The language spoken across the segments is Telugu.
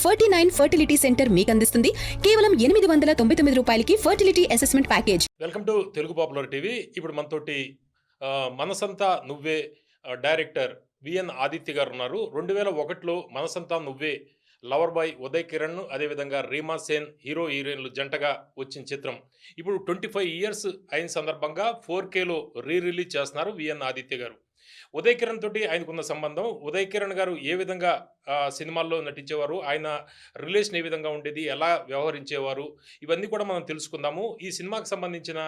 49 ఫర్టిలిటీ సెంటర్ మీకు అందిస్తుంది కేవలం 899 రూపాయలకి fertility assessment package. Welcome to Telugu popular TV. ఇప్పుడు మనతోటి మనసంతా నువ్వే డైరెక్టర్ విఎన్ ఆదిత్య గారు ఉన్నారు. 2001లో మనసంతా నువ్వే లవర్ బాయ్ ఉదయ్ కిరణ్ అదేవిధంగా రీమా సేన్ హీరోయిన్లు జంటగా వచ్చిన చిత్రం ఇప్పుడు 25 ఇయర్స్ అయిన సందర్భంగా 4Kలో రిలీజ్ చేస్తున్నారు విఎన్ ఆదిత్య గారు. ఉదయ్ కిరణ్ తోటి ఆయనకున్న సంబంధం, ఉదయ్ కిరణ్ గారు ఏ విధంగా సినిమాల్లో నటించేవారు, ఆయన రిలేషన్ ఏ విధంగా ఉండేది, ఎలా వ్యవహరించేవారు, ఇవన్నీ కూడా మనం తెలుసుకుందాము. ఈ సినిమాకి సంబంధించిన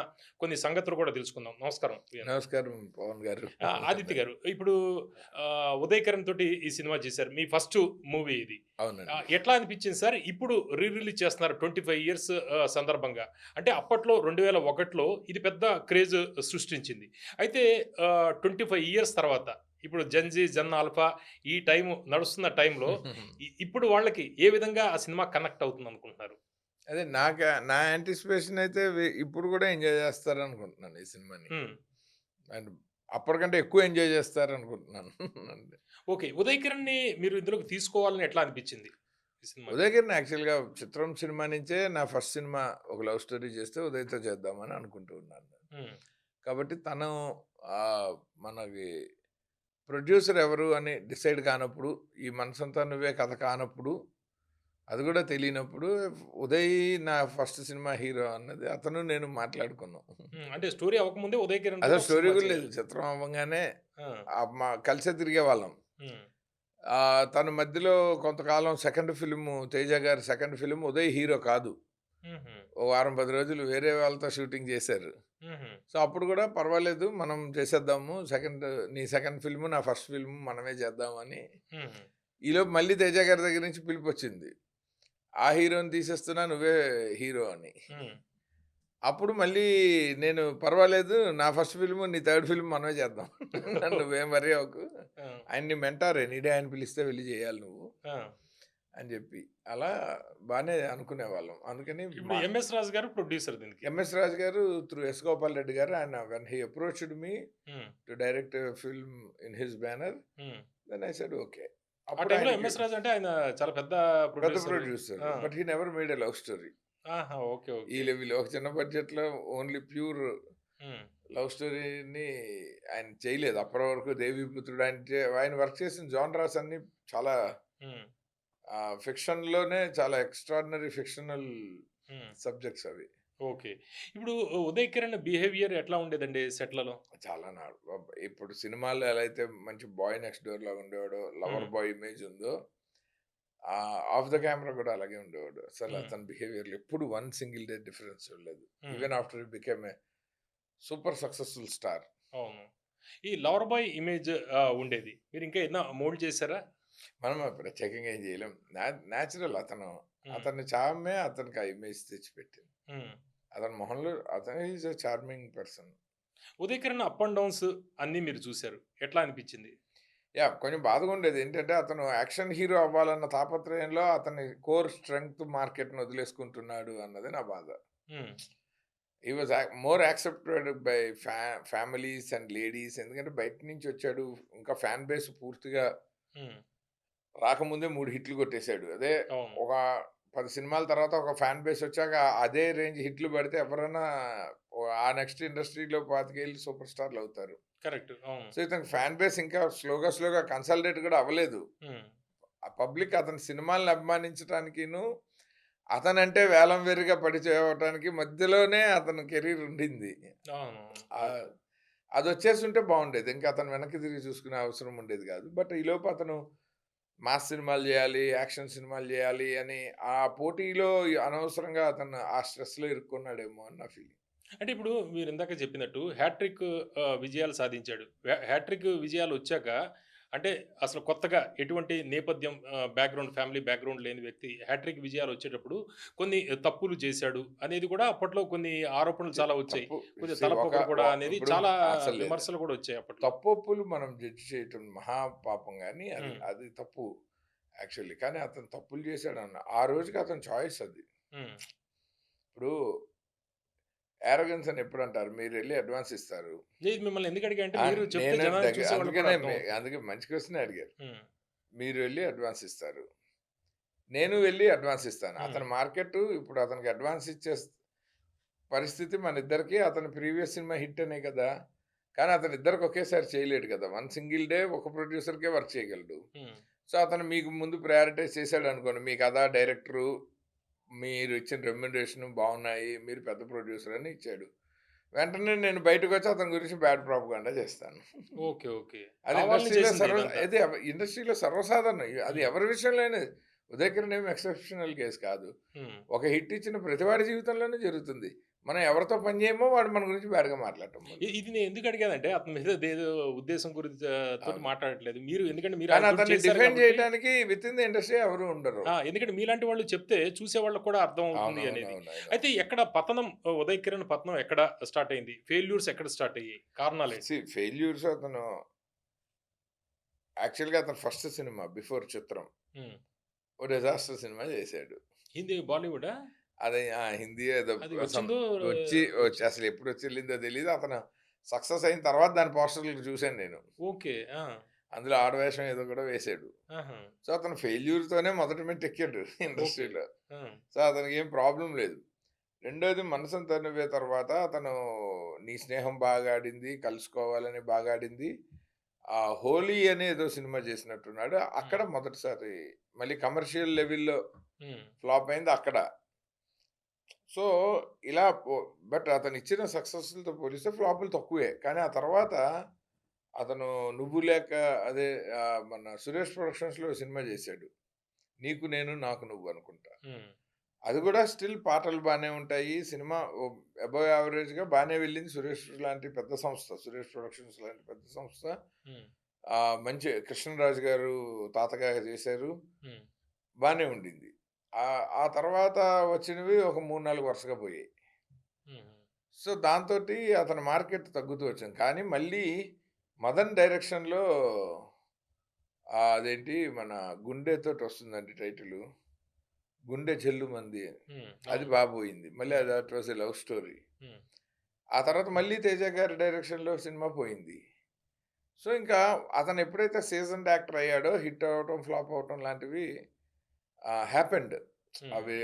కొన్ని సంగతులు కూడా తెలుసుకుందాం. నమస్కారం. నమస్కారం పవన్ గారు. ఆదిత్య గారు, ఇప్పుడు ఉదయ్ కిరణ్ తోటి ఈ సినిమా చేశారు, మీ ఫస్ట్ మూవీ ఇది. అవునండి. ఎట్లా అనిపించింది సార్? ఇప్పుడు రిలీజ్ చేస్తున్నారు 25 ఇయర్స్ సందర్భంగా. అంటే అప్పట్లో 2001లో ఇది పెద్ద క్రేజ్ సృష్టించింది. అయితే 25 ఇయర్స్ తర్వాత ఇప్పుడు జెన్జీ, జన్ ఆల్ఫా ఈ టైం నడుస్తున్న టైంలో ఇప్పుడు వాళ్ళకి ఏ విధంగా ఆ సినిమా కనెక్ట్ అవుతుంది అనుకుంటున్నారు? అదే నా యాంటిసిపేషన్ అయితే ఇప్పుడు కూడా ఎంజాయ్ చేస్తారు అనుకుంటున్నాను ఈ సినిమాని. అండ్ అప్పటికంటే ఎక్కువ ఎంజాయ్ చేస్తారు అనుకుంటున్నాను. ఓకే, ఉదయ్ కిరణ్ని మీరు ఇందులోకి తీసుకోవాలని ఎట్లా అనిపించింది ఈ సినిమా? ఉదయ్ కిరణ్ యాక్చువల్గా చిత్రం సినిమా నుంచే నా ఫస్ట్ సినిమా ఒక లవ్ స్టోరీ చేస్తే ఉదయ్తో చేద్దామని అనుకుంటూ ఉన్నాను. కాబట్టి తను మనకి ప్రొడ్యూసర్ ఎవరు అని డిసైడ్ కానప్పుడు, ఈ మనసంతా నువ్వే కథ కానప్పుడు, అది కూడా తెలియనప్పుడు ఉదయ్ నా ఫస్ట్ సినిమా హీరో అన్నది అతను నేను మాట్లాడుకున్నాం. అంటే స్టోరీ అవ్వకముందే ఉదయ్ కిరణ్ అదే స్టోరీ కూడా లేదు, చిత్రం అవ్వగానే మా కలిసే తిరిగే వాళ్ళం. తన మధ్యలో కొంతకాలం సెకండ్ ఫిల్మ్, తేజ గారి సెకండ్ ఫిల్మ్ ఉదయ్ హీరో కాదు, ఓ వారం 10 రోజులు వేరే వాళ్ళతో షూటింగ్ చేశారు. సో అప్పుడు కూడా పర్వాలేదు మనం చేసేద్దాము, నీ సెకండ్ ఫిల్మ్ నా ఫస్ట్ ఫిల్మ్ మనమే చేద్దామని. ఈలోపు మళ్ళీ తేజ గారి దగ్గర నుంచి పిలుపు వచ్చింది, ఆ హీరోని తీసేస్తున్నా నువ్వే హీరో అని. అప్పుడు మళ్ళీ నేను పర్వాలేదు నా ఫస్ట్ ఫిల్మ్ నీ థర్డ్ ఫిల్మ్ మనమే చేద్దాం, నువ్వేం వరీ అవ్వకు, ఆయన్ని మెంటార్ ఎనీడే ఆయన పిలిస్తే వెళ్ళి చేయాలి నువ్వు అని చెప్పి అలా బాగానే అనుకునేవాళ్ళం. అందుకని ఎంఎస్ రాజు గారు ప్రొడ్యూసర్ దీనికి. ఎంఎస్ రాజు గారు త్రూ ఎస్ గోపాల్ రెడ్డి గారు, ఆయన when he approached me to direct film in his banner, then I said okay. MS Raju అంటే ఆయన చాలా పెద్ద producer, but he never made a love story. ఈ లెవెల్ ఒక చిన్న బడ్జెట్ లో ఓన్లీ ప్యూర్ లవ్ స్టోరీని ఆయన చేయలేదు అప్పటి వరకు. దేవీపుత్రుడు ఆయన వర్క్ చేసిన జానరాస్ అన్ని చాలా ఫిక్షన్ లోనే చాలా ఎక్స్ట్రాడినరీ ఫిక్షనల్ సబ్జెక్ట్స్ అవి. ఓకే, ఇప్పుడు ఉదయ్ కిరణ్ బిహేవియర్ ఎట్లా ఉండేదండి సెట్లలో? చాలా ఇప్పుడు సినిమాల్లో ఎలా అయితే మంచి బాయ్ నెక్స్ట్ డోర్ లాగా ఉండేవాడు, లవర్ బాయ్ ఇమేజ్ ఉందో, ఆఫ్ ద కెమెరా కూడా అలాగే ఉండేవాడు. అసలు అతని బిహేవియర్ ఎప్పుడు వన్ సింగిల్ డే డిఫరెన్స్ చూడలేదు, even after it became a super successful star. అవును, ఈ లవర్ బాయ్ ఇమేజ్ ఉండేది, మీరు ఇంకా ఏదైనా మోల్డ్ చేశారా? మనం ప్రత్యేకంగా ఏం చేయలేం, న్యాచురల్. అతని చామే అతనికి ఆ ఇమేజ్ తెచ్చిపెట్టింది. అతని మొహంలో అతను is a charming person. Uday Kiran up and downs అన్నీ మీరు చూశారు, ఎట్లా అనిపించింది? కొంచెం బాధగా ఉండేది ఏంటంటే అతను యాక్షన్ హీరో అవ్వాలన్న తాపత్రయంలో అతని కోర్ స్ట్రెంగ్త్ మార్కెట్ను వదిలేసుకుంటున్నాడు అన్నది నా బాధ. He was more accepted by families and ladies, ఎందుకంటే బయట నుంచి వచ్చాడు, ఇంకా ఫ్యాన్ బేస్ పూర్తిగా రాకముందే 3 హిట్లు కొట్టేశాడు. అదే ఒక 10 సినిమాల తర్వాత ఒక ఫ్యాన్ బేస్ వచ్చాక అదే రేంజ్ హిట్లు పడితే ఎవరైనా ఆ నెక్స్ట్ ఇండస్ట్రీలో 25 ఏళ్ళు సూపర్ స్టార్లు అవుతారు. కరెక్ట్. సో ఇతనికి ఫ్యాన్ బేస్ ఇంకా స్లోగా కన్సల్టేట్ కూడా అవ్వలేదు. ఆ పబ్లిక్ అతని సినిమాలను అభిమానించడానికిను అతనంటే వేలం వేరుగా పడి చేయడానికి మధ్యలోనే అతని కెరీర్ ఉండింది. అది వచ్చేస్తుంటే బాగుండేది, ఇంకా అతను వెనక్కి తిరిగి చూసుకునే అవసరం ఉండేది కాదు. బట్ ఈలోపు అతను మాస్ సినిమాలు చేయాలి, యాక్షన్ సినిమాలు చేయాలి అని ఆ పోటీలో అనవసరంగా అతను ఆ స్ట్రెస్లో ఇరుక్కున్నాడేమో అని నా ఫీలింగ్. అంటే ఇప్పుడు మీరు ఇందాక చెప్పినట్టు హ్యాట్రిక్ విజయాలు సాధించాడు. హ్యాట్రిక్ విజయాలు వచ్చాక అంటే అసలు కొత్తగా ఎటువంటి నేపథ్యం, బ్యాక్గ్రౌండ్, ఫ్యామిలీ బ్యాక్గ్రౌండ్ లేని వ్యక్తి హ్యాట్రిక్ విజయాలు వచ్చేటప్పుడు కొన్ని తప్పులు చేశాడు అనేది కూడా అప్పట్లో కొన్ని ఆరోపణలు చాలా వచ్చాయి, కొంచెం తలపొగ కూడా అనేది చాలా విమర్శలు కూడా వచ్చాయి అప్పట్లో. తప్పులు మనం జడ్జి చేయటం మహాపాపం, కానీ అది తప్పు యాక్చువల్లీ. కానీ అతను తప్పులు చేశాడు అన్న ఆ రోజుకి అతని చాయిస్ అది. ఇప్పుడు యారోగెన్స్ అని ఎప్పుడు అంటారు, మీరు వెళ్ళి అడ్వాన్స్ ఇస్తారు. మిమ్మల్ని ఎందుకు అడిగా అంటే అందుకే మంచి క్వశ్చన్ అడిగారు. మీరు వెళ్ళి అడ్వాన్స్ ఇస్తారు, నేను వెళ్ళి అడ్వాన్స్ ఇస్తాను. హ్మ్. అతని మార్కెట్ ఇప్పుడు అతనికి అడ్వాన్స్ ఇచ్చే పరిస్థితి మన ఇద్దరికి అతని ప్రీవియస్ సినిమా హిట్ అనే కదా! కానీ అతను ఇద్దరికి ఒకేసారి చేయలేడు కదా! వన్ సింగిల్ డే ఒక ప్రొడ్యూసర్‌కే వర్క్ చేయగలడు. హ్మ్. సో, అతను మీకు ముందు ప్రయారిటైజ్ చేసాడనుకోండి. మీ కథ, డైరెక్టరు, మీరు ఇచ్చిన రెమ్యునరేషన్ బాగున్నాయి. మీరు పెద్ద ప్రొడ్యూసర్ అని ఇచ్చాడు. వెంటనే నేను బయటకొచ్చి అతని గురించి బ్యాడ్ ప్రాపగాండా చేస్తాను. ఓకే. ఓకే. అది కావాలని చేసిందే ఇదంతా. ఇండస్ట్రీలో సర్వసాధారణం. అది హ్మ్. ఎవరి విషయంలోనే ఉదయ్ కిరణ్ ఏమి ఎక్సెప్షనల్ కేస్ కాదు. హ్మ్. ఒక హిట్ ఇచ్చిన ప్రతివాడి జీవితంలోనే జరుగుతుంది. మనం ఎవరితో పని చేయమో వాడు మన గురించి బ్యాడ్‌గా మాట్లాడటం మొదలు. ఇది నేను ఎందుకు అడిగానంటే అతని మీద ఏదో ఉద్దేశం గురించి తోటి అవును. మాట్లాడట్లేదు. మీరు ఎందుకంటే మీరు కానీ ఆయన తోటి అతన్ని చేశారు డిఫెండ్ కాబట్టి చేయడానికి వితిన్ ది ఇండస్ట్రీ ఎవరు ఉండరు. ఎందుకంటే మీలాంటి వాళ్ళు చెప్తే చూసేవాళ్ళకి కూడా అర్థం అవుతుంది అనేది. అవునవునవునవును. అయితే ఎక్కడ పతనం ఉదయ్ కిరణ్ పతనం ఎక్కడ స్టార్ట్ అయింది? ఫెయిల్యూర్స్ ఎక్కడ స్టార్ట్ అయ్యాయి? కారణాలేంటి? ఫెయిల్యూర్స్ అతను యాక్చువల్‌గా అతని ఫస్ట్ సినిమా 'బిఫోర్ చిత్రం' హ్మ్. ఓ డిజాస్టర్ సినిమా చేశాడు. హిందీ బాలీవుడా? అది హిందీ ఏదో అది సమ్ వచ్చిందో వచ్చి అసలు ఎప్పుడు వచ్చి వెళ్ళిందో తెలీదు. అతను సక్సెస్ అయిన తర్వాత దాని పోస్టర్‌లు చూసాను నేను. ఓకే. ఆ! అందులో ఆడవేషం ఏదో కూడా వేశాడు. ఆహా! సో, అతను ఫెయిల్యూర్‌తోనే మొదటి మెట్టు ఎక్కాడు ఓకే. ఇండస్ట్రీలో. ఆ! సో, అతనికి ఏం ప్రాబ్లమ్ లేదు. రెండోది 'మనసంతా నువ్వే' తర్వాత అతను 'నీ స్నేహం బాగా ఆడింది', 'కలుసుకోవాలని' బాగా ఆడింది. 'హోలీ' అని ఏదో సినిమా చేసినట్టున్నాడు. అక్కడ హ్మ్. మొదటిసారి మళ్ళీ కమర్షియల్ లెవెల్‌లో హ్మ్. ఫ్లాప్ అయింది అక్కడ. సో, ఇలా బట్ అతనిచ్చిన సక్సెస్‌లతో పోలిస్తే ఫ్లాపులు తక్కువే. కానీ ఆ తర్వాత అతను 'నువ్వు లేక' అదే మన 'సురేష్ ప్రొడక్షన్స్‌లో' సినిమా చేశాడు. 'నీకు నేను నాకు నువ్వు' అనుకుంటా. హ్మ్. అది కూడా స్టిల్ పాటలు బానే ఉంటాయి. సినిమా అబోవ్ యావరేజ్‌గా బానే వెళ్ళింది. 'సురేష్' లాంటి పెద్ద సంస్థ. 'సురేష్ ప్రొడక్షన్స్' లాంటి పెద్ద సంస్థ. హ్మ్. మంచి 'కృష్ణరాజు' గారు తాతగా చేశారు. హ్మ్. బానే ఉండింది. ఆ తర్వాత వచ్చినవి ఒక 3, 4 వరుసగా పోయాయి. హుహు. సో, దాంతోటి అతని మార్కెట్ తగ్గుతూ వచ్చింది. కానీ మళ్ళీ 'మదన్' డైరెక్షన్‌లో అదేంటి మన 'గుండె' తోటొస్తుందండి టైటిలు. 'గుండె జల్లుమంది' హ్మ్. అది అవును. బా పోయింది. మళ్ళీ హ్మ్. అది that was a love story. హ్మ్. ఆ తర్వాత మళ్ళీ 'తేజ' గారి డైరెక్షన్‌లో సినిమా పోయింది. సో, ఇంకా అతను ఎప్పుడైతే సీజన్డ్ యాక్టర్ అయ్యాడో హిట్ అవ్వటం, ఫ్లాప్ అవ్వటం లాంటివి హ్యాపెండ్. హ్మ్. అవి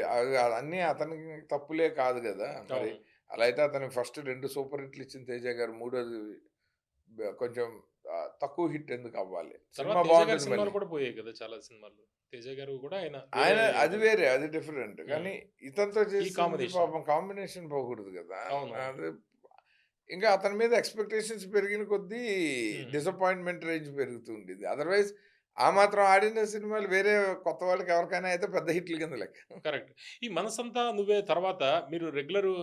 అన్నీ అతనికి తప్పులే కాదు గదా! మరి అవును. అలా అయితే అతనికి ఫస్ట్ 2 సూపర్ హిట్లు ఇచ్చిన 'తేజ' గారు మూడోది కొంచెం తక్కువ హిట్ ఎందుకు అవ్వాలి? తర్వాత సినిమా 'తేజ' గారి బావుంటుంది సినిమాలు మళ్ళీ. కూడా పోయాయి కదా! చాలా సినిమాలు. 'తేజ' గారు కూడా ఆయన వేరే ఆయన అది ఏదో వేరే. అది డిఫరెంట్. హ్మ్. కానీ ఇతనితో ఈ చేసింది కాంబినేషన్. పాపం కాంబినేషన్ పోకూడదు గదా! అవునవును. అది ఇంకా అతని మీద ఎక్స్‌పెక్టేషన్స్ పెరిగిన కొద్దీ హ్మ్. డిసప్పాయింట్‌మెంట్ రేంజ్ పెరుగుతూ ఉండేది. అదర్‌వైజ్ ఆ మాత్రం ఆడిన సినిమాలు వేరే కొత్త వాళ్ళకి ఎవరికైనా అయితే పెద్ద హిట్‌ల కింద లెక్క. కరెక్ట్. ఈ 'మనసంతా నువ్వే' తర్వాత మీరు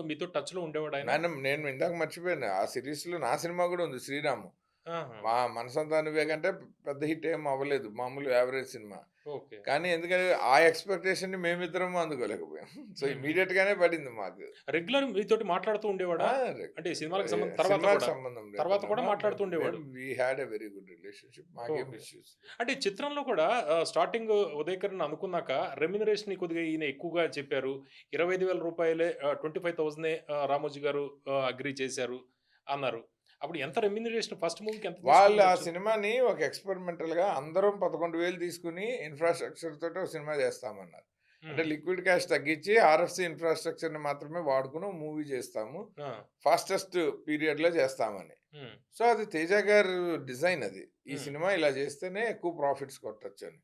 మీతో టచ్‌లో ఉండేవాడాయన? నేను ఇందాక మర్చిపోయాను. ఆ సీరీస్‌లో నా సినిమా గూడా ఉంది 'శ్రీరామ్.' ఆహా! మా 'మనసంతా నువ్వే' కంటే పెద్ద హిట్ ఏమి అవ్వలేదు. మామూలు యావరేజ్ సినిమా. ఓకే. కానీ ఎందుకంటే ఆ ఎక్స్‌పెక్టేషన్‌ని మేమిద్దరము అందుకోలేకపోయాం. సో, హుహు. ఇమ్మీడియేట్‌గానే పడింది మాకు. రెగ్యులర్ మీతోటి మాట్లాడుతూ ఉండేవాడా? ఆ! రె అంటే సినిమాలకు సంబంధం తర్వాత సినిమాకి కూడా. సంబంధం తర్వాత లేకుండా కూడా మాట్లాడుతూ ఉండేవాడు. మేము we had a very good relationship. మాకేం ఓకే. ఇష్యూస్ లేవు. అంటే చిత్రంలో కూడా స్టార్టింగ్ ఉదయ్ కిరణ్ అనుకున్నాక రెమ్యునరేషన్ కొద్దిగా ఈయన ఎక్కువగా చెప్పారు. రూ. 25,000 25,000 రామోజీ గారు అగ్రీ చేశారు అన్నారు. అప్పుడు ఎంత రెమ్యునరేషన్ ఫస్ట్ మూవీకి ఎంత వాళ్ళు ఆ తీసుకుండుండొచ్చు? సినిమాని ఒక ఎక్స్‌పెరిమెంటల్‌గా అందరం 11,000 తీసుకొని ఇన్‌ఫ్రాస్ట్రక్చర్ తోటి ఒక సినిమా చేస్తామన్నారు. అంటే హ్మ్. లిక్విడ్ క్యాష్ తగ్గించి ఆర్ఎఫ్‌సి ఇన్‌ఫ్రాస్ట్రక్చర్‌ని మాత్రమే వాడుకొని ఓ మూవీ చేస్తాము. ఆ! ఫాస్టెస్ట్ పీరియడ్‌లో చేస్తామని. హ్మ్. సో, అది 'తేజ' గారు డిజైన్ అది. ఈ హ్మ్. సినిమా ఇలా చేస్తేనే ఎక్కువ ప్రాఫిట్స్ కొట్టొచ్చని.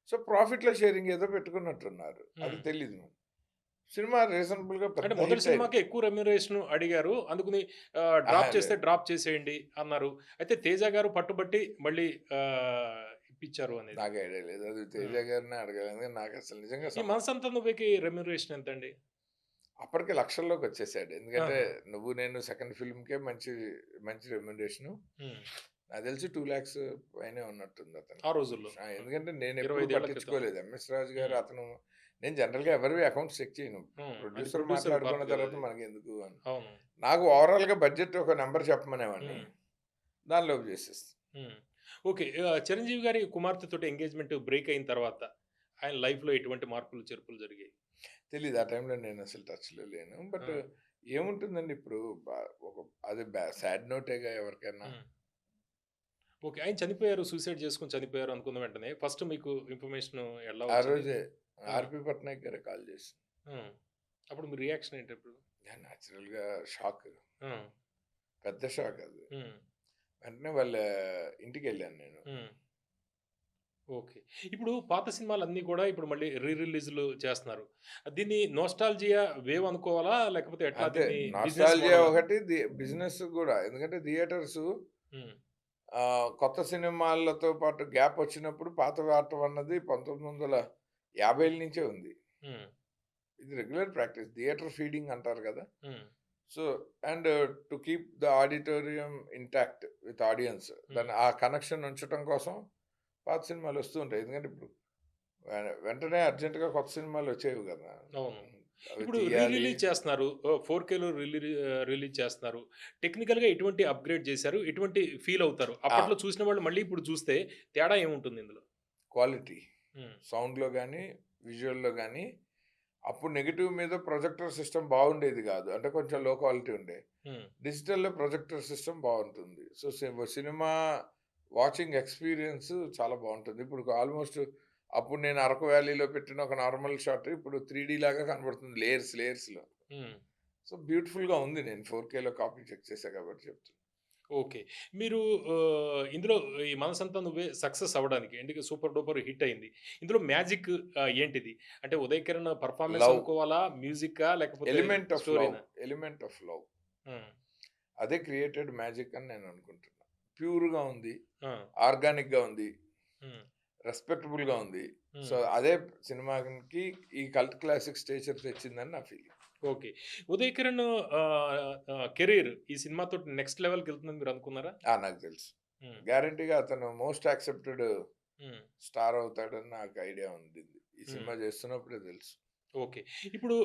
సో, ప్రాఫిట్‌లో షేరింగ్ ఏదో పెట్టుకున్నట్టున్నారు. అది హ్మ్. తెలీదు నాకు. సినిమా రీజనబుల్‌గా అంటే పెద్ద మొదటి హిట్ అయింది. సినిమాకే ఎక్కువ రెమ్యునరేషన్ అడిగారు. అందుకని అహా! డ్రాప్ చేస్తే లేదు. డ్రాప్ చేసేయండి అన్నారు. అయితే 'తేజ' గారు పట్టుబట్టి మళ్ళీ ఇప్పించారు అనేది. నాకు ఐడియా లేదు. అది 'తేజ' హ్మ్. గారినే అడగాలి. ఎందుకంటే నాకసలు నిజంగా ఈ 'మనసంతా నువ్వే'కి రెమ్యునరేషన్ ఎంతండి? అప్పటికే లక్షల్లోకొచ్చేసాడు. ఎందుకంటే ఆహా! 'నువ్వు నేను' సెకండ్ ఫిల్మ్‌కే మంచి మంచి రెమ్యునరేషను. హ్మ్. నాకు తెలిసి 2,00,000 పైనే ఉన్నట్టుంది ఆ అతనికి. రోజుల్లో. ఎందుకంటే నేనెప్పుడు 25 ఏళ్ల క్రితం. పట్టించుకోలేదు. ఎంఎస్ రాజు గారు హ్మ్. అతను నేను జనరల్‌గా ఎవరివి అకౌంట్స్ చెక్ చేయను. అంటే ప్రొడ్యూసర్ ప్రొడ్యూసర్ మాట్లాడుకున్న పార్ట్ కదా తర్వాత అది. మనకెందుకు అని. అవును. నాకు ఓవరాల్‌గా బడ్జెట్ ఒక నంబర్ చెప్పమనేవాడిని. హ్మ్. దానిలోపు చేసేస్తా. హ్మ్. ఓకే. 'చిరంజీవి' గారి కుమార్తెతోటి ఎంగేజ్‌మెంట్ బ్రేక్ అయిన తర్వాత ఆయన లైఫ్‌లో ఎటువంటి మార్పులు, చేర్పులు జరిగాయి? తెలీదు. ఆ టైంలో నేనసలు టచ్‌లో లేను. ఆ! బట్ ఏముంటుందండి ఇప్పుడు ఒక అది సాడ్ నోటేగా ఎవరికైనా. హ్మ్. ఓకే. ఆయన చనిపోయారు. సూసైడ్ చేసుకొని చనిపోయారు అనుకున్న వెంటనే ఫస్ట్ మీకు ఇన్ఫర్మేషన్ ఎలా ఆ వచ్చింది? రోజే ఆర్పి పట్నాయక్ గారే కాల్ చేసి అప్పుడు మీ రియాక్షన్ ఏంటి ఇప్పుడు? న్యాచురల్గా షాక్, హ్మ్. పెద్ద షాక్ అది. హ్మ్. వెంటనే వాళ్ళ ఇంటికి వెళ్ళాను నేను. హ్మ్. ఓకే. ఇప్పుడు పాత సినిమాలన్నీ కూడా ఇప్పుడు మళ్ళీ రిలీజ్‌లు చేస్తున్నారు. దీన్ని నోస్టాల్జియా వేవ్ అనుకోవాలా? లేకపోతే ఎట్లా అంతే, దీన్ని బిజినెస్ నాస్టాల్జియా మోడలా? ఒకటి, బిజినెస్ కూడా. ఎందుకంటే థియేటర్స్ హ్మ్. కొత్త సినిమాలతో పాటు గ్యాప్ వచ్చినప్పుడు పాత వాడటం అన్నది 1950ల నుంచే ఉంది. హ్మ్. ఇది రెగ్యులర్ ప్రాక్టీస్. థియేటర్ ఫీడింగ్ అంటారు కదా! హ్మ్. So, and to keep the auditorium intact with audience, దాన్ని హ్మ్. ఆ కనెక్షన్ ఉంచటం కోసం పాత సినిమాలు వస్తూ ఉంటాయి. ఎందుకంటే ఇప్పుడు వెంటనే అర్జెంట్‌గా కొత్త సినిమాలు వచ్చేవి కదా! అవును. అవి ఇప్పుడు తీయాలి. రిలీజ్ చేస్తున్నారు. 4కేలో రిలీజ్ చేస్తున్నారు. టెక్నికల్‌గా ఎటువంటి అప్‌గ్రేడ్ చేశారు? ఎటువంటి ఫీల్ అవుతారు? ఆ! అప్పట్లో చూసిన వాళ్ళు మళ్ళీ ఇప్పుడు చూస్తే తేడా ఏముంటుంది ఇందులో? క్వాలిటీ. హ్మ్. సౌండ్‌లో గాని, విజువల్‌లో గాని, అప్పుడు నెగెటివ్ మీద ప్రొజెక్టర్ సిస్టమ్ బాగుండేది కాదు. అంటే కొంచెం లో క్వాలిటీ ఉండే. హ్మ్. డిజిటల్‌లో ప్రొజెక్టర్ సిస్టమ్ బాగుంటుంది. సో, సినిమా వాచింగ్ ఎక్స్‌పీరియన్స్ చాలా బాగుంటుంది. ఇప్పుడు ఆల్మోస్ట్ అప్పుడు నేను అరకు వ్యాలీలో పెట్టిన ఒక నార్మల్ షాట్ ఇప్పుడు 3 లాగా కనబడుతుంది, లేయర్స్‌లో. హ్మ్. సో, బ్యూటిఫుల్‌గా ఉంది. నేను 4కేలో కాపీ చెక్ చేశా కాబట్టి చెప్తున్నా. ఓకే. మీరు ఇందులో ఈ 'మనసంతా నువ్వే' సక్సెస్ అవ్వడానికి ఎందుకు సూపర్ డూపర్ హిట్ అయింది. ఇందులో మ్యాజిక్ ఏంటిది? అంటే 'ఉదయ్ కిరణ్' పెర్ఫార్మన్స్ లవ్, అనుకోవాలా? మ్యూజికా? లేకపోతే ఎలిమెంట్ ఆఫ్ లవ్, స్టోరీనా? Element of love. హ్మ్. అదే క్రియేటెడ్ మ్యాజిక్ అని నేను అనుకుంటున్నా. ప్యూర్‌గా ఉంది. ఆ! ఆర్గానిక్‌గా ఉంది. హ్మ్. రెస్పెక్టబుల్‌గా ఉంది. సో, హ్మ్. అదే సినిమాకి ఈ కల్ట్ క్లాసిక్ స్టేచర్ తెచ్చిందని నా feeling. Okay. 'Uday Kiran' career ఈ సినిమాతోటి నెక్స్ట్ లెవెల్‌కెళ్తుందని మీరు అనుకున్నారా? నాకు తెలుసు. హ్మ్. గ్యారంటీగా అతను మోస్ట్ యాక్సెప్టెడ్ హ్మ్. స్టార్ అవుతాడని నాకు ఐడియా ఉండింది. ఈ హ్మ్. సినిమా చేస్తున్నప్పుడే తెలుసు. ఓకే. ఇప్పుడు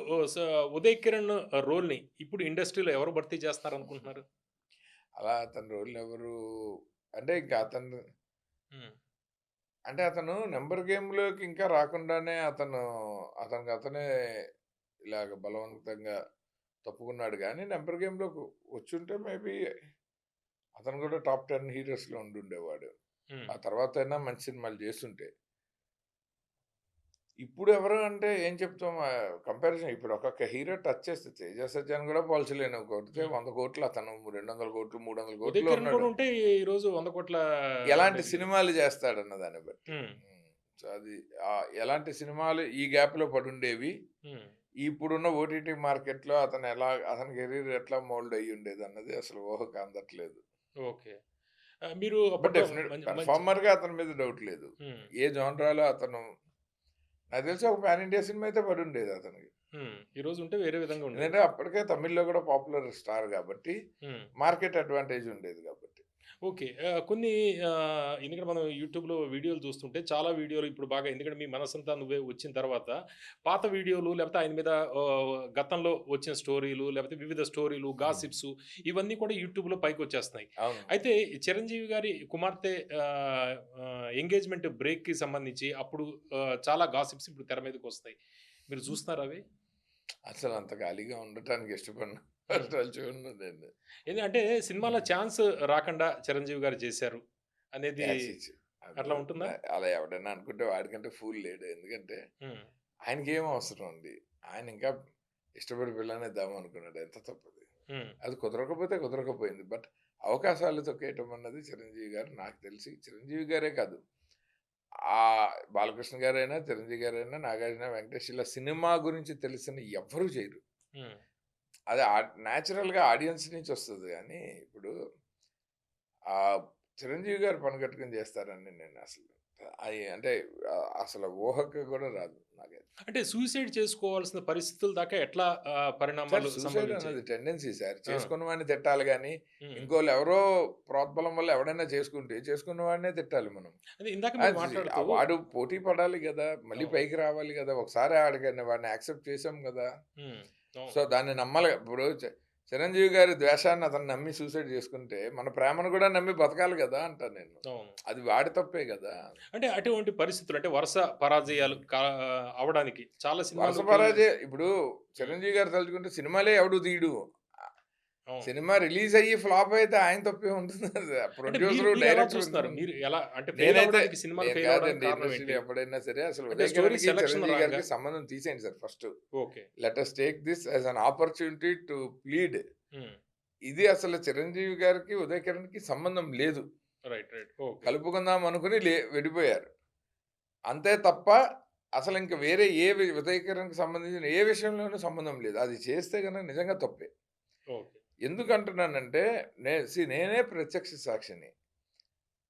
'ఉదయ్ కిరణ్' రోల్‌ని ఇప్పుడు ఇండస్ట్రీలో ఎవరు భర్తీ చేస్తారనుకుంటున్నారు? అలా అతని రోల్‌ని ఎవరు, అంటే ఇంకా హ్మ్. అతను నంబర్ గేమ్‌లోకి ఇంకా రాకుండానే అతనికి అతనే ఇలాగ బలవంతంగా తప్పుకున్నాడు గానీ, నంబర్ గేమ్‌లోకి వచ్చుంటే మేబీ అతను కూడా టాప్ 10 హీరోస్‌లో ఉండుండేవాడు. హ్మ్. ఆ తర్వాతైనా మంచి సినిమాలు చేసుంటే. ఇప్పుడు ఎవరు అంటే ఏం చెప్తాం, కంపారిజన్ ఇప్పుడు ఒక్కొక్క హీరో టచ్ చేస్తే 'తేజ సజ్జాని' కూడా పోల్చలేను. కొడితే హ్మ్. 100,00,00,000 అతను 200,00,00,000, 'ఉదయ్ 300,00,00,000 కిరణ్' కూడా ఉన్నాడు. ఉంటే ఈరోజు 100,00,00,000 ఎలాంటి ఉండేది కదా! సినిమాలు చేస్తాడన్న దాన్ని బట్టి. హ్మ్. సో, అది ఎలాంటి సినిమాలు ఈ గ్యాప్‌లో పడుండేవి. హ్మ్. ఇప్పుడున్న ఓటీటీ మార్కెట్‌లో అతని కెరీర్ ఎట్లా మోల్డ్ అయ్యుండేదన్నది అసలు ఊహకు అందట్లేదు. ఓకే. మీరు బట్ అప్పట్లో డెఫినెట్ మంచి పెర్ఫార్మర్‌గా అతని మీద డౌట్ లేదు. హ్మ్. ఏ జోనరాలో అతను, నాకు తెలిసి ఒక పాన్ ఇండియా సినిమా అయితే పడుండేది అతనికి. హ్మ్. ఈరోజు ఉంటే వేరే విధంగా ఉండేది. ఎందుకంటే అప్పటికే తమిళ్‌లో కూడా పాపులర్ స్టార్ కాబట్టి, హ్మ్. మార్కెట్ అడ్వాంటేజ్ ఉండేది కాబట్టి. ఓకే. కొన్ని ఎందుకంటే మనం యూట్యూబ్‌లో వీడియోలు చూస్తుంటే చాలా వీడియోలు ఇప్పుడు బాగా ఎందుకంటే మీ 'మనసంతా నువ్వే' వచ్చిన తర్వాత పాత వీడియోలు లేకపోతే ఆయన మీద గతంలో వచ్చిన స్టోరీలు లేకపోతే వివిధ స్టోరీలు, హ్మ్. గాసిప్స్ ఇవన్నీ కూడా యూట్యూబ్‌లో పైకొచ్చేస్తున్నాయి. అవును. అయితే ఈ చిరంజీవి గారి కుమార్తె ఎంగేజ్‌మెంట్ బ్రేక్‌కి సంబంధించి అప్పుడు చాలా గాసిప్స్ ఇప్పుడు తెర మీదకొస్తాయి. మీరు చూస్తున్నారా అవి? అసలు అంత ఖాళీగా ఉండటానికి ఇష్టపడను. హ్మ్. అసలు చూడనండి. అంటే సినిమాలో ఛాన్స్ రాకుండా చిరంజీవి గారు చేశారు అనేది ఛీ! ఛీ! అట్లా ఉంటుందా? అలా ఎవడైనా అనుకుంటే వాడికంటే ఫూల్ లేడు. ఎందుకంటే హ్మ్. ఆయనకేం అవసరం అండి. ఆయన ఇంకా ఇష్టపడి పెళ్ళానేద్దాం అనుకున్నాడు. ఎంత తప్పది. హ్మ్. అది కుదరకపోతే కుదరకపోయింది. బట్ అవకాశాలు తొక్కేయటం అన్నది చిరంజీవి గారు, నాకు తెలిసి చిరంజీవి గారే కాదు, బాలకృష్ణ గారైనా, చిరంజీవి గారైనా, నాగార్జున, వెంకటేష్ ఇలా సినిమా గురించి తెలిసిన ఎవ్వరు చేయరు. హ్మ్. అది నేచురల్‌గా ఆడియన్స్ నుంచి వస్తది గానీ, ఇప్పుడు చిరంజీవి గారు పనిగట్టుకొని చేస్తారని నేను అసలు అంటే అసలు ఊహకు కూడా రాదు నాకైతే. అంటే సూసైడ్ చేసుకోవాల్సిన పరిస్థితుల దాకా ఎట్లా సార్, పరిణామాలు సూసైడ్ సంభవించాయి? అన్నది టెండెన్సీ సార్. ఆ! చేసుకున్న వాడిని తిట్టాలి గానీ, హ్మ్. ఇంకోళ్ళు ఎవరో ప్రోద్బలం వల్ల ఎవడైనా చేసుకుంటే, చేసుకున్న వాడినే తిట్టాలి మనం. అదే ఇందాక మీరు అది మాట్లాడుతూ వాడు పోటీ పడాలి గదా! మళ్ళీ అవును. పైకి రావాలి గదా! ఒకసారి వాడిని యాక్సెప్ట్ చేసాం గదా! హ్మ్. అవును. సో, దాన్ని నమ్మాలి. ఇప్పుడు చిరంజీవి గారి ద్వేషాన్ని అతను నమ్మి సూసైడ్ చేసుకుంటే, మన ప్రేమను గూడా నమ్మి బతకాలి గదా! అంటా నేను. అవును. అది వాడి తప్పే గదా! అంటే అటువంటి పరిస్థితులు అంటే వరుస పరాజయాలు అవ్వడానికి చాలా వరుస సినిమాలు పరాజయ ఇప్పుడు హ్మ్. చిరంజీవి గారు తలుచుకుంటే సినిమాలే ఎవడు తీయడు. అవును. సినిమా రిలీజ్ అయ్యి ఫ్లాప్ అయితే ఆయన తప్పే ఉంటుంది. అంటే ప్రొడ్యూసరు, మీరు ఎలా డైరెక్టర్ చూస్తున్నారు? మీరు ఎలా అంటే ఫెయిల్ నేనైతే అవ్వడానికి సినిమాలు నేను ఫెయిల్ అవ్వడానికి కాదండి కారణం ఇండస్ట్రీలో ఏంటి? ఎప్పుడైనా సరే అసలు అంటే ఉదయ్ స్టోరీ కిరణ్‌కి, సెలక్షన్ చిరంజీవి రాంగా? గారికి సంబంధం తీసేయండి sir first. Okay. Let us take this as an opportunity to plead. Hmm. ఇది అసలు చిరంజీవి గారికి, ఉదయ్ కిరణ్‌కి సంబంధం లేదు. రైట్. రైట్. ఓకే. కలుపుకుందాం అనుకుని విడిపోయారు. అంతే తప్ప అసలు ఇంక వేరే ఉదయ్ కిరణ్‌కి సంబంధించిన ఏ విషయంలోనూ సంబంధం లేదు. అది చేస్తే గనక నిజంగా తప్పే. ఓకే. ఎందుకంటున్నానంటే నేనే ప్రత్యక్ష సాక్షిని.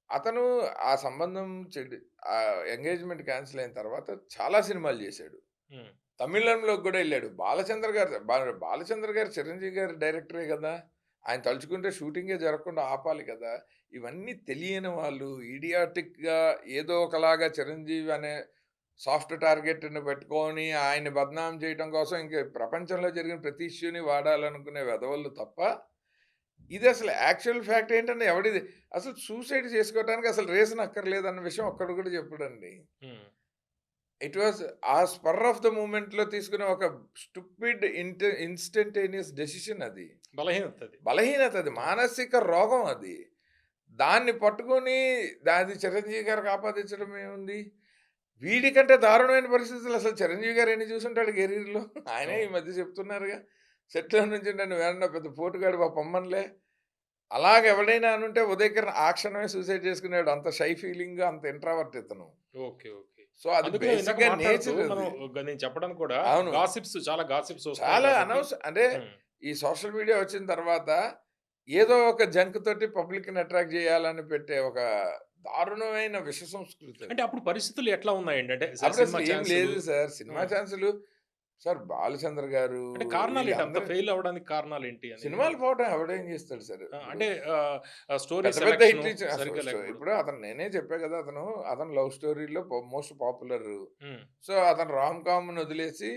అతను ఆ సంబంధం ఎంగేజ్‌మెంట్ క్యాన్సిల్ అయిన తర్వాత చాలా సినిమాలు చేశాడు. హ్మ్. తమిళంలోకి గూడా ఎళ్ళాడు. బాలచంద్ర గారు చిరంజీవి గారి డైరెక్టరే గదా! ఆయన తలుచుకుంటే షూటింగే జరగకుండా ఆపాలి కదా! ఇవన్నీ తెలియని వాళ్ళు ఇడియాటిక్‌గా ఏదో ఒకలాగా చిరంజీవి అనే సాఫ్ట్ టార్గెట్‌ని పెట్టుకొని ఆయన్ని బద్నాం చేయటం కోసం ఇంక ప్రపంచంలో జరిగిన ప్రతి ఇష్యూని వాడాలనుకునే వెధవలు తప్ప, ఇది అసలు యాక్చువల్ ఫ్యాక్ట్ ఏంటంటే అసలు సూసైడ్ చేసుకోవడానికి అసలు రీజన్ అక్కర్లేదన్న విషయం ఒక్కడు కూడా చెప్పడండి. హ్మ్. ఇట్ వాస్ ఆ స్పర్ ఆఫ్ ద మూమెంట్‌లో తీసుకునే ఒక స్టూపిడ్ ఇన్‌స్టంటేనియస్ డెసిషన్ అది. బలహీనత అది. బలహీనత అది. మానసిక రోగం అది. దాన్ని పట్టుకొని అది చిరంజీవి గారికి ఆపాదించడం ఏముంది? వీడికంటే దారుణమైన పరిస్థితులు అసలు చిరంజీవి గారు ఎన్ని చూసుంటాడు కెరీర్‌లో. ఆయనే ఈ అవును. మధ్య చెప్తున్నారుగా. సెట్‌లో నుంచుంటే నువ్వేమన్నా పెద్ద పోటుగాడివా పొమ్మనులే. అలాగ ఎవడైనా అనుంటే ఉదయ్ కిరణ్ ఆ క్షణమే సూసైడ్ చేసుకునేవాడు. అంత షై ఫీలింగ్, అంత ఇంట్రావర్ట్ ఇతను. ఓకే. ఓకే. సో, అది అందుకే ఇందాక బేసిక్‌గా మాట్లాడుతూ నేచర్ మనం అది. నేను చెప్పడానికి కూడా అవును. చాలా గాసిప్స్ వస్తున్నాయి చాలా కాబట్టి అంటే హ్మ్. ఈ సోషల్ మీడియా వచ్చిన తర్వాత ఏదో ఒక జంక్ తోటి పబ్లిక్‌ని అట్రాక్ట్ చేయాలని పెట్టే ఒక దారుణమైన విష సంస్కృతి అది. అంటే అప్పుడు పరిస్థితులు ఎట్లా ఉన్నాయండి? అంటే సినిమా అప్పుడసలు ఏం ఛాన్సులు లేదు సార్. సినిమా హ్మ్. ఛాన్సులు సార్ 'బాలచంద్ర' గారు అంటే కారణాలేంటి? అంత వీళ్ళందరూ ఫెయిల్ అవ్వడానికి కారణాలేంటి అనేది? సినిమాలు పోవటం ఎవడేం చేస్తాడు సార్. ఇప్పుడు అంటే స్టోరీ పెద్ద పెద్ద సెలక్షను హిట్లు ఇచ్చిన సరిగ్గా లేకపోవడం. ఇప్పుడు అతను నేనే చెప్పా కదా! అతను లవ్ స్టోరీలో మోస్ట్ పాపులర్. హ్మ్. సో, అతను రామ్ కామ్‌ని వదిలేసి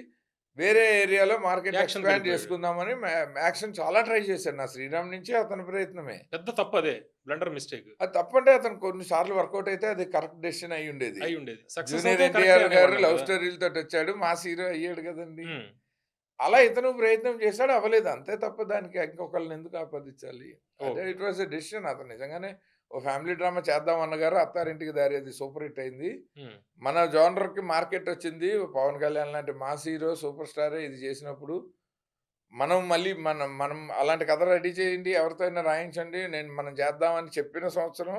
వేరే ఏరియాలో మార్కెట్ ఎక్స్‌పాండ్ యాక్షన్‌కెళ్ళిపోయాడు. చేసుకుందామని యాక్షన్ చాలా ట్రై చేశాడు. నా 'శ్రీరామ్' నుంచి అతని ప్రయత్నమే. పెద్ద తప్పదే. బ్లండర్ మిస్టేక్ అది తప్పంటే అతను కొన్ని సార్లు వర్కౌట్ అయితే అది కరెక్ట్ డెసిషన్ అయ్యుండేది. అయ్యుండేది. సక్సెస్ జూనియర్ అవుతే కరెక్టే ఎన్టీఆర్ గారు అనేవాళ్ళం లవ్ కదా! స్టోరీలతోటొచ్చాడు. మాస్ హీరో అయ్యాడు కదండీ! హ్మ్. అలా ఇతను ప్రయత్నం చేశాడు అవ్వలేదు. అంతే తప్ప దానికి ఇంకొకళ్ళని ఎందుకు ఆపాదించాలి? అదే okay. It was a decision. అతను నిజంగానే ఓ ఫ్యామిలీ డ్రామా చేద్దాం అన్నగారు 'అత్తారింటికి దారి' అది సూపర్ హిట్ అయింది. హ్మ్. మన జోనర్‌కి మార్కెట్ వచ్చింది. పవన్ కళ్యాణ్ లాంటి మాస్ హీరో సూపర్ స్టారే ఇది చేసినప్పుడు మనం మళ్ళీ మనం అలాంటి కథ రెడీ చేయండి. ఎవరితో అయినా రాయించండి. మనం చేద్దామని చెప్పిన సంవత్సరం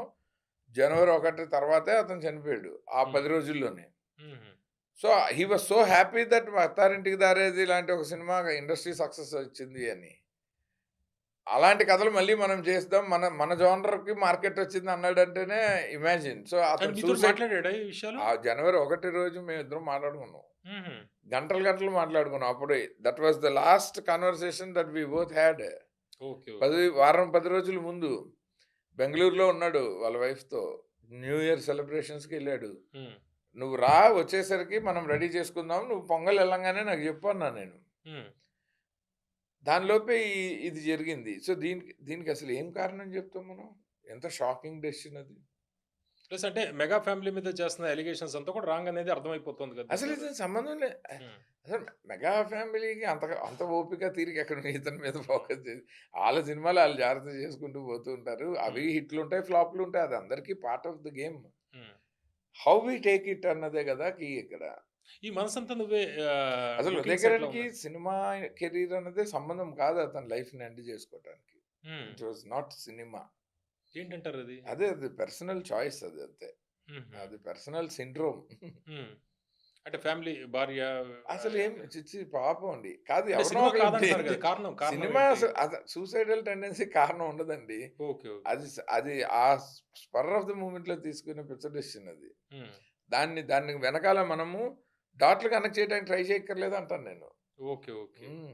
జనవరి 1 తర్వాతే అతను చనిపోయాడు. ఆ హ్మ్. 10 రోజుల్లోనే. హుహు. So, he was so happy that 'Attarintiki Daredi' లాంటి ఒక సినిమా ఇండస్ట్రీ సక్సెస్ వచ్చింది అని. అలాంటి కథలు మళ్ళీ మనం చేద్దాం. మన మన జోనర్‌కి మార్కెట్ వచ్చింది అన్నాడంటేనే ఇమాజిన్. సో, అంటే అతను మీతోటి సూసైడ్ మాట్లాడాడా ఈ విషయాలు? ఆ జనవరి 1 రోజు మేమిద్దరం మాట్లాడుకున్నాం. హుహు. గంటలు గంటలు మాట్లాడుకున్నాం అప్పుడే. That was the last conversation that we both had. Okay. Okay. వారం 10 రోజుల ముందు బెంగుళూరులో ఉన్నాడు వాళ్ళ వైఫ్‌తో. New year సెలబ్రేషన్స్‌కెళ్ళాడు. హ్మ్. "నువ్వు రా వచ్చేసరికి మనం రెడీ చేసుకుందాం. నువ్వు పొంగల్ ఎళ్ళంగానే నాకు చెప్పు" అన్నా నేను. హ్మ్. దానిలోపే ఇది జరిగింది. సో, దీనికి అసలు ఏం కారణం చెప్తాం మనం? ఎంత షాకింగ్ డెసిషన్ అది. ప్లస్ అంటే మెగా ఫ్యామిలీ మీద చేస్తున్న అలిగేషన్స్ అంతా కూడా రాంగ్ అనేది అర్థమైపోతుంది కదా అసలు దీని ద్వారా. ఇతనికి సంబంధం లే హ్మ్. అసలు మెగా ఫ్యామిలీకి అంత ఓపిక, తీరిక ఎక్కడుంది ఇతని మీద ఫోకస్ చేసి. ఆళ్ళ సినిమాలు ఆళ్ళు జాగ్రత్త చేసుకుంటూ పోతూ ఉంటారు. అవి హ్మ్. హిట్లుంటాయి, ఫ్లాపులుంటాయి. అది అందరికీ పార్ట్ ఆఫ్ ద గేమ్. హ్మ్. హౌ వి టేక్ ఇట్ అన్నదే కదా కీ ఇక్కడ. ఈ మనసంతా నువ్వే అసలు ఉదయ్ బుకింగ్స్ ఎట్లా కిరణ్‌కి ఉన్నాయి? సినిమా కెరీర్ అన్నదే సంబంధం కాదు అతని లైఫ్‌ని ఎండ్ చేసుకోవటానికి. హ్మ్. It was not cinema. ఏంటంటారు అది? అది పర్సనల్ చాయిస్ అది అంతే. హుహు. అది పర్సనల్ సిండ్రోమ్. హ్మ్. అంటే ఫ్యామిలీ భార్య అసలేం పాపం అండి. కాదు అంటే ఎవరినో సినిమా ఒకళ్ళని కాదంటున్నారు కదా! కారణం సినిమా ఏంటి? అసలు సూసైడల్ టెండెన్సీ కారణం ఉండదండి. ఓకే. ఓకే. అది ఆ స్పర్ ఆఫ్ ద మూమెంట్‌లో తీసుకునే పిచ్చ డెసిషన్ అది. హ్మ్. దాన్ని వెనకాల మనము డాట్‌లు కనెక్ట్ చేయడానికి ట్రై చేయక్కర్లేదు అంటాను నేను. ఓకే. ఓకే. హ్మ్.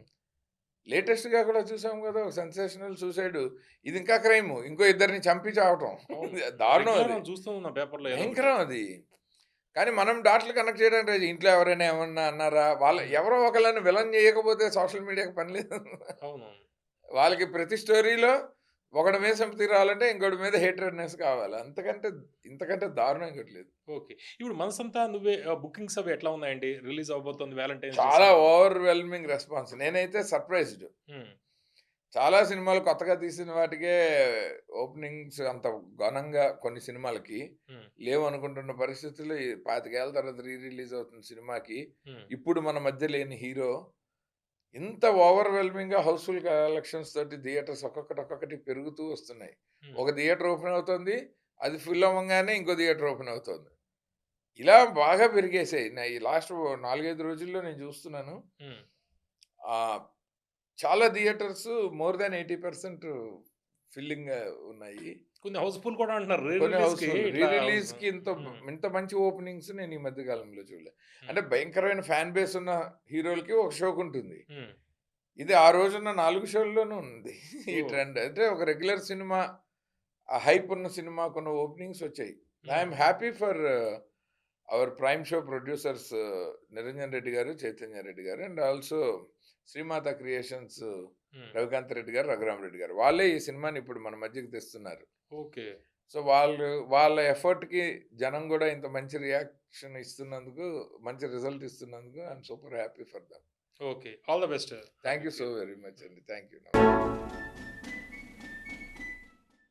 లేటెస్ట్‌గా కూడా చూసాం గదా! ఒక సెన్సేషనల్ సూసైడ్. ఇది ఇంకా క్రైము. ఇంకో ఇద్దరిని చంపి చావటం. అవును. దారుణం రెగ్యులర్ అది. మనం చూస్తూ ఉన్నాం పేపర్‌లో ఏదో ఒకటి. భయంకరం అది. కానీ మనం డాట్‌లు కనెక్ట్ చేయడానికి ట్రై ఇంట్లో ఎవరైనా ఏమన్నా అన్నారా? హ్మ్. ఎవరో ఒకళ్ళని విలన్ చేయకపోతే సోషల్ మీడియాకి పని లేదు. అవునవును. వాళ్ళకి ప్రతి స్టోరీలో ఒకడి మీద సింపతి రావాలంటే ఇంకోడి మీద హేట్రెడ్‌నెస్ కావాలి. ఇంతకంటే దారుణం ఇంకోటి లేదు. ఓకే. ఇప్పుడు మనసంతా నువ్వే బుకింగ్స్ అవి ఎట్లా ఉన్నాయండి? రిలీజ్ అవ్వబోతుంది వాలంటైన్స్ డే చాలా సినిమా. Overwhelming response. నేనైతే సర్ప్రైజ్డ్. హ్మ్. చాలా సినిమాలు కొత్తగా తీసిన వాటికే ఓపెనింగ్స్ అంత ఘనంగా కొన్ని సినిమాలకి హ్మ్. లేవు అనుకుంటున్న పరిస్థితుల్లో ఈ 25 ఏళ్ల తర్వాత రిలీజ్ అవుతున్న సినిమాకి హ్మ్. ఇప్పుడు మన మధ్య లేని హీరో ఇంత ఓవర్‌వెల్మింగ్‌గా హౌస్‌ఫుల్ కలెక్షన్స్ తోటి థియేటర్స్ ఒక్కొక్కటి పెరుగుతూ వస్తున్నాయి. హ్మ్. ఒక థియేటర్ ఓపెన్ అవుతుంది. అది ఫుల్ అవ్వంగానే ఇంకో థియేటర్ ఓపెన్ అవుతుంది. ఇలా బాగా పెరిగేసాయి. ఈ లాస్ట్ 4, 5 రోజుల్లో నేను చూస్తున్నాను. హ్మ్. ఆహ్, చాలా థియేటర్స్ మోర్ థాన్ 80% ఫిల్లింగ్ ఉన్నాయి. కొన్ని హౌస్‌ఫుల్ కూడా అంటున్నారు. రీ కొన్ని రిలీజ్‌కి హౌస్‌ఫుల్. ఇట్లా హౌస్ రిలీజ్‌కి హ్మ్. ఇంత మంచి ఓపెనింగ్స్ నేను ఈ మధ్య కాలంలో చూడలే. అంటే హ్మ్. భయంకరమైన ఫ్యాన్ బేస్ ఉన్న హీరోలకి ఒక షోకుంటుంది. హ్మ్. ఇది ఆ రోజున్న 4 షోల్లోనూ ఉంది ఈ ఓహ్! ట్రెండ్. అంటే ఒక రెగ్యులర్ సినిమా ఆ హైప్ ఉన్న సినిమాకున్న ఓపెనింగ్స్ వచ్చాయి. హ్మ్. I'm happy for our prime show producers Niranjan Reddy గారు, చైతన్య రెడ్డి గారు అండ్ ఆల్సో శ్రీమాత క్రియేషన్స్ హ్మ్. రవికాంత్ రెడ్డి గారు, రఘురామ్ రెడ్డి గారు. వాళ్ళే ఈ సినిమాని ఇప్పుడు మన మధ్యకి తెస్తున్నారు. ఓకే. సో, వాళ్ళ ఎఫర్ట్‌కి జనం గూడా ఇంత మంచి రియాక్షన్ ఇస్తున్నందుకు, మంచి రిజల్ట్ ఇస్తున్నందుకు I'm super happy for them. Okay. All the best. Thank you Hardik. So very much అండి. Thank you.